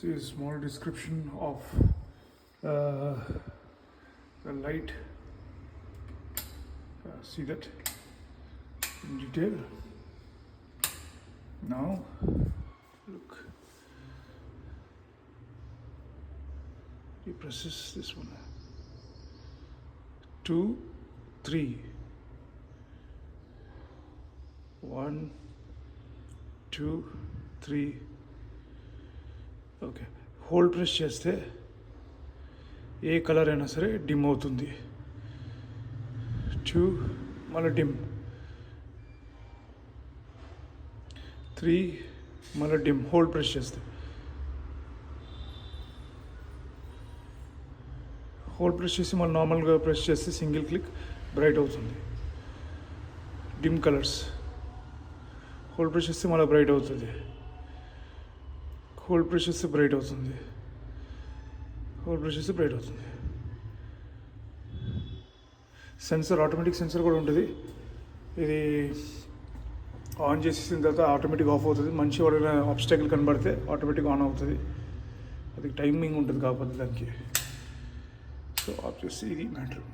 See a small description of the light. See that in detail. Now look, he presses this one, 2 3 1 2 3. Okay, hold press చేస్తే ఏ colour అయినా సరే dim అవుతుంది. 2 మళ్ళీ dim, 3 మళ్ళీ dim. Hold press చేస్తే hold press చేసి మళ్ళీ నార్మల్గా ప్రెస్ చేస్తే సింగిల్ క్లిక్ బ్రైట్ అవుతుంది. Dim colours. హోల్డ్ ప్రెస్ చేస్తే మళ్ళీ బ్రైట్ అవుతుంది. హోల్డ్ ప్రెస్ చేస్తే బ్రైట్ అవుతుంది. హోల్డ్ ప్రెస్ చేస్తే బ్రైట్ అవుతుంది. సెన్సర్, ఆటోమేటిక్ సెన్సర్ కూడా ఉంటుంది. ఇది ఆన్ చేసేసిన తర్వాత ఆటోమేటిక్ ఆఫ్ అవుతుంది. మంచి ఎవరైనా ఆబ్స్టాకిల్ కనబడితే ఆటోమేటిక్ ఆన్ అవుతుంది. అది టైమింగ్ ఉంటుంది కాకపోతే దానికి. సో ఆఫ్ చేసి ఇది మ్యాటర్.